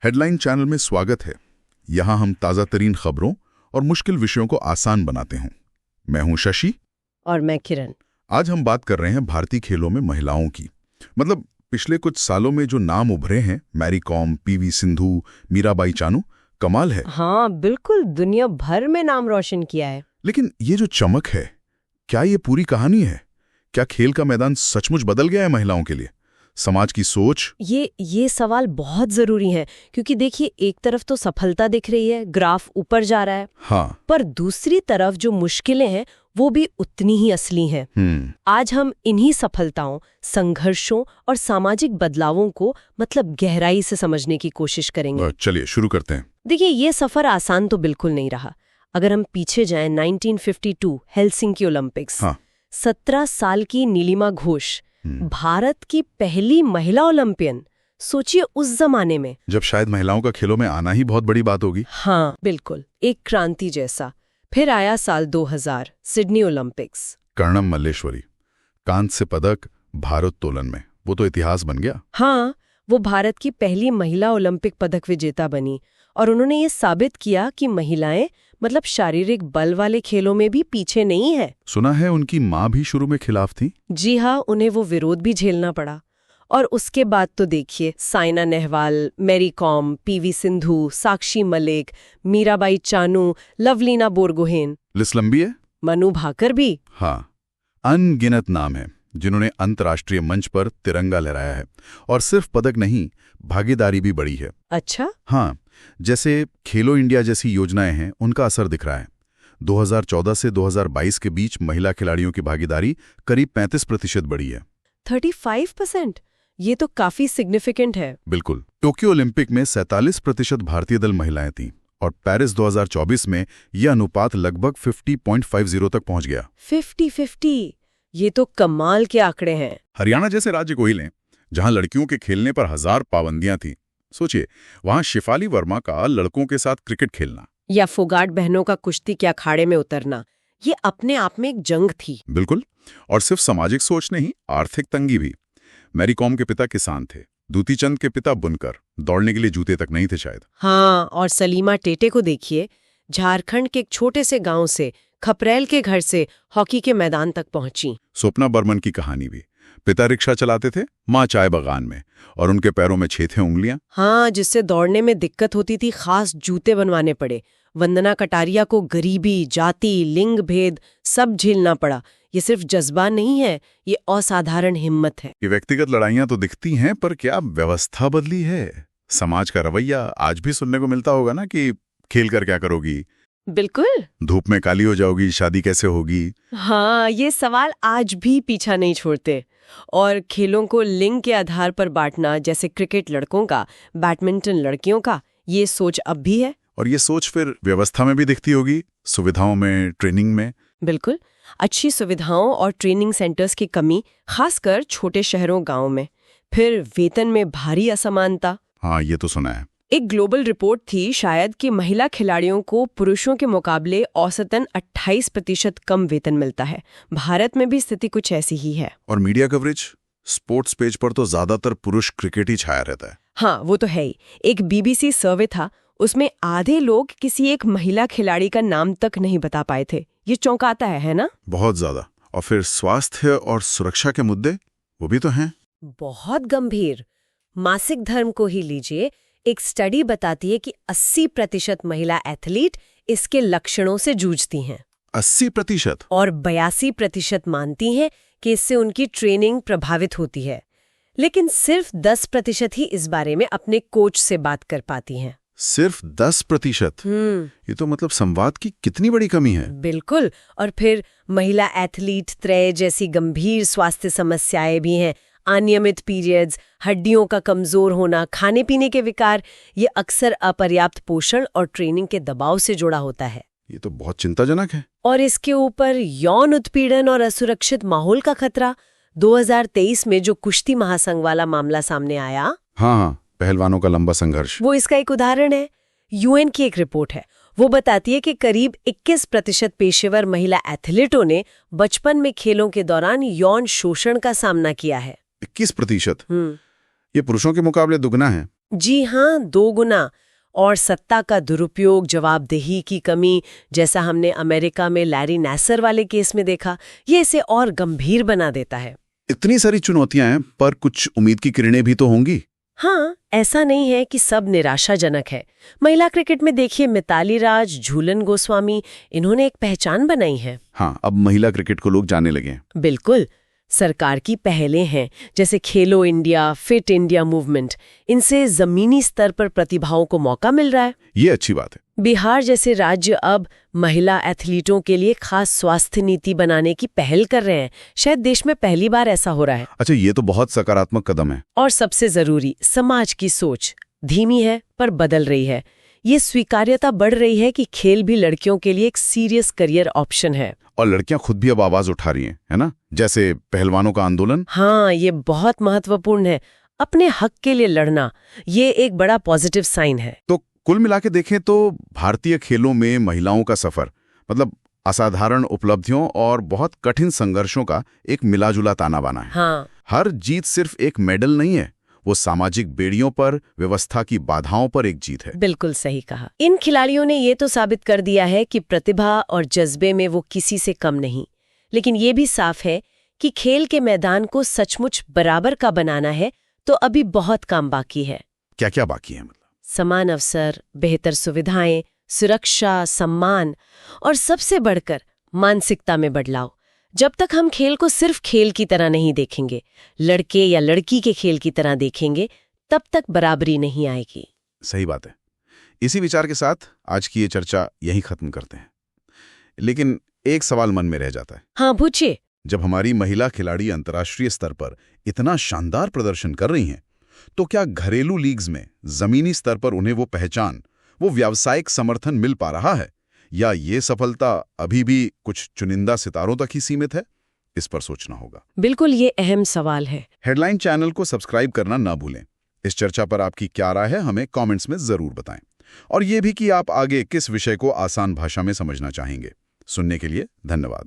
Headline channel में स्वागत है। यहाँ हम ताज़ा तरीन खबरों और मुश्किल विषयों को आसान बनाते हैं। मैं हूं शशि और मैं किरण। आज हम बात कर रहे हैं भारतीय खेलों में महिलाओं की। मतलब पिछले कुछ सालों में जो नाम उभरे हैं, मैरी कॉम, पीवी सिंधु, मीराबाई चानू, कमाल है। हाँ बिल्कुल, दुनिया भर में नाम रोशन किया है। लेकिन ये जो चमक है, क्या ये पूरी कहानी है? क्या खेल का मैदान सचमुच बदल गया है महिलाओं के लिए? समाज की सोच, ये सवाल बहुत जरूरी है, क्योंकि देखिए, एक तरफ तो सफलता दिख रही है, ग्राफ ऊपर जा रहा है। हाँ, पर दूसरी तरफ जो मुश्किलें हैं वो भी उतनी ही असली हैं। आज हम इन्हीं सफलताओं, संघर्षों और सामाजिक बदलावों को गहराई से समझने की कोशिश करेंगे। चलिए शुरू करते हैं। देखिए, ये सफर आसान तो बिल्कुल नहीं रहा। अगर हम पीछे जाएं 1952 हेलसिंकी ओलंपिक्स, हाँ। 17 साल की नीलिमा घोष, भारत की पहली महिला ओलंपियन। सोचिए उस जमाने में, जब शायद महिलाओं का खेलों में आना ही बहुत बड़ी बात होगी। हाँ बिल्कुल, एक क्रांति जैसा। फिर आया साल 2000 सिडनी ओलंपिक्स। कर्णम मल्लेश्वरी, कांस्य पदक भारोत्तोलन में, वो तो इतिहास बन गया। हाँ, वो भारत की पहली महिला ओलंपिक पदक विजेता बनी और उन्होंने ये साबित किया कि महिलाएं शारीरिक बल वाले खेलों में भी पीछे नहीं है। सुना है उनकी माँ भी शुरू में खिलाफ थी। जी हाँ, उन्हें वो विरोध भी झेलना पड़ा। और उसके बाद तो देखिए, साइना नेहवाल, मैरी कॉम, पीवी सिंधु, साक्षी मलिक, मीराबाई चानू, लवलीना बोरगोहेन, लिस्ट लंबी है। मनु भाकर भी। हाँ, अनगिनत नाम है जिन्होंने अंतर्राष्ट्रीय मंच पर तिरंगा लहराया है। और सिर्फ पदक नहीं, भागीदारी भी बड़ी है। अच्छा? हाँ, जैसे खेलो इंडिया जैसी योजनाएं हैं, उनका असर दिख रहा है। 2014 से 2022 के बीच महिला खिलाड़ियों की भागीदारी करीब 35% बढ़ी है। 35%? ये तो काफी सिग्निफिकेंट है। बिल्कुल। टोक्यो ओलंपिक में 47% भारतीय दल महिलाएं थीं और पेरिस 2024 में यह अनुपात लगभग 50.50 तक पहुंच गया। 50-50, ये तो कमाल के आंकड़े हैं। हरियाणा जैसे राज्य को ही लें, जहां लड़कियों के खेलने पर 1000 पाबंदियां थीं। सोचिए, वहां शिफाली वर्मा का लड़कों के साथ क्रिकेट खेलना, या फोगाट बहनों का कुश्ती के अखाड़े में उतरना, ये अपने आप में एक जंग थी। बिल्कुल। और सिर्फ सामाजिक सोच नहीं, आर्थिक तंगी भी। मैरी कॉम के पिता किसान थे, दूती चंद के पिता बुनकर, दौड़ने के लिए जूते तक नहीं थे शायद। हाँ, और सलीमा टेटे को देखिए, झारखंड के एक छोटे से गांव से, खपरेल के घर से हॉकी के मैदान तक पहुंची। स्वप्ना बर्मन की कहानी भी। पिता रिक्शा चलाते थे, माँ चाय बागान में, और उनके पैरों में 6 थे उंगलियां। हाँ, जिससे दौड़ने में दिक्कत होती थी, खास जूते बनवाने पड़े। वंदना कटारिया को गरीबी, जाति, लिंग भेद सब झेलना पड़ा। ये सिर्फ जज्बा नहीं है, ये असाधारण हिम्मत है। ये व्यक्तिगत लड़ाइयां तो दिखती हैं, पर क्या व्यवस्था बदली है? समाज का रवैया आज भी सुनने को मिलता होगा ना, कि खेल कर क्या करोगी, बिल्कुल, धूप में काली हो जाओगी, शादी कैसे होगी। हाँ, ये सवाल आज भी पीछा नहीं छोड़ते। और खेलों को लिंग के आधार पर बांटना, जैसे क्रिकेट लड़कों का, बैडमिंटन लड़कियों का, ये सोच अब भी है। और ये सोच फिर व्यवस्था में भी दिखती होगी, सुविधाओं में, ट्रेनिंग में। बिल्कुल, अच्छी सुविधाओं और ट्रेनिंग सेंटर्स की कमी, खासकर छोटे शहरों गांवों में। फिर वेतन में भारी असमानता। हाँ, ये तो सुना है। एक ग्लोबल रिपोर्ट थी शायद कि महिला खिलाड़ियों को पुरुषों के मुकाबले औसतन 28% कम वेतन मिलता है। भारत में भी स्थिति कुछ ऐसी ही है। और मीडिया कवरेज, स्पोर्ट्स पेज पर तो ज्यादातर पुरुष क्रिकेट ही छाया रहता है। हाँ, वो तो है ही। एक बीबीसी सर्वे था, उसमें आधे लोग किसी एक महिला खिलाड़ी का नाम तक नहीं बता पाए थे। ये चौंकाता है ना? बहुत ज्यादा। और फिर स्वास्थ्य और सुरक्षा के मुद्दे, वो भी तो हैं। बहुत गंभीर। मासिक धर्म को ही लीजिए, एक स्टडी बताती है कि 80% महिला एथलीट इसके लक्षणों से जूझती हैं। 80%? और 82% मानती हैं कि इससे उनकी ट्रेनिंग प्रभावित होती है। लेकिन सिर्फ 10% ही इस बारे में अपने कोच से बात कर पाती हैं। सिर्फ 10%? ये तो संवाद की कितनी बड़ी कमी है। बिल्कुल। और फिर महिला एथलीट त्रय जैसी गंभीर स्वास्थ्य समस्याएं भी हैं। अनियमित पीरियड्स, हड्डियों का कमजोर होना, खाने पीने के विकार, ये अक्सर अपर्याप्त पोषण और ट्रेनिंग के दबाव से जुड़ा होता है। ये तो बहुत चिंताजनक है। और इसके ऊपर यौन उत्पीड़न और असुरक्षित माहौल का खतरा। 2023 में जो कुश्ती महासंघ वाला मामला सामने आया, हाँ, पहलवानों का लंबा संघर्ष, वो इसका एक उदाहरण है। यूएन की एक रिपोर्ट है, वो बताती है कि करीब 21% पेशेवर महिला एथलीटों ने बचपन में खेलों के दौरान यौन शोषण का सामना किया है। 21%? ये पुरुषों के मुकाबले दुगना है। जी हाँ, 2 गुना। और सत्ता का दुरुपयोग, जवाबदेही की कमी, जैसा हमने अमेरिका में लैरी नासर वाले केस में देखा, ये इसे और गंभीर बना देता है। इतनी सारी चुनौतियां हैं, पर कुछ उम्मीद की किरणें भी तो होंगी। हाँ, ऐसा नहीं है कि सब निराशाजनक है। महिला क्रिकेट में देखिए, मिताली राज, झूलन गोस्वामी, इन्होंने एक पहचान बनाई है। हाँ, अब महिला क्रिकेट को लोग जानने लगे हैं। बिल्कुल। सरकार की पहलें हैं, जैसे खेलो इंडिया, फिट इंडिया मूवमेंट, इनसे जमीनी स्तर पर प्रतिभाओं को मौका मिल रहा है। ये अच्छी बात है। बिहार जैसे राज्य अब महिला एथलीटों के लिए खास स्वास्थ्य नीति बनाने की पहल कर रहे हैं। शायद देश में पहली बार ऐसा हो रहा है। अच्छा, ये तो बहुत सकारात्मक कदम है। और सबसे जरूरी, समाज की सोच धीमी है पर बदल रही है। ये स्वीकार्यता बढ़ रही है कि खेल भी लड़कियों के लिए एक सीरियस करियर ऑप्शन है। और लड़कियां खुद भी अब आवाज उठा रही हैं, है ना? जैसे पहलवानों का आंदोलन। हाँ, ये बहुत महत्वपूर्ण है। अपने हक के लिए लड़ना, ये एक बड़ा पॉजिटिव साइन है। तो कुल मिला के देखें तो भारतीय खेलों में महिलाओं का सफर, मतलब असाधारण उपलब्धियों और बहुत कठिन संघर्षों का एक मिलाजुला ताना बाना है। हाँ, हर जीत सिर्फ एक मेडल नहीं है, वो सामाजिक बेड़ियों पर, व्यवस्था की बाधाओं पर एक जीत है। बिल्कुल सही कहा। इन खिलाड़ियों ने ये तो साबित कर दिया है कि प्रतिभा और जज्बे में वो किसी से कम नहीं। लेकिन ये भी साफ है कि खेल के मैदान को सचमुच बराबर का बनाना है तो अभी बहुत काम बाकी है। क्या क्या बाकी है? मतलब समान अवसर, बेहतर सुविधाएं, सुरक्षा, सम्मान और सबसे बढ़कर मानसिकता में बदलाव। जब तक हम खेल को सिर्फ खेल की तरह नहीं देखेंगे, लड़के या लड़की के खेल की तरह देखेंगे, तब तक बराबरी नहीं आएगी। सही बात है। इसी विचार के साथ आज की ये चर्चा यहीं खत्म करते हैं। लेकिन एक सवाल मन में रह जाता है। हाँ, पूछिए। जब हमारी महिला खिलाड़ी अंतर्राष्ट्रीय स्तर पर इतना शानदार प्रदर्शन कर रही हैं, तो क्या घरेलू लीग्स में जमीनी स्तर पर उन्हें वो पहचान, वो व्यावसायिक समर्थन मिल पा रहा है, या ये सफलता अभी भी कुछ चुनिंदा सितारों तक ही सीमित है? इस पर सोचना होगा। बिल्कुल, ये अहम सवाल है। हेडलाइन चैनल को सब्सक्राइब करना ना भूलें। इस चर्चा पर आपकी क्या राय है, हमें कमेंट्स में जरूर बताएं। और ये भी कि आप आगे किस विषय को आसान भाषा में समझना चाहेंगे। सुनने के लिए धन्यवाद।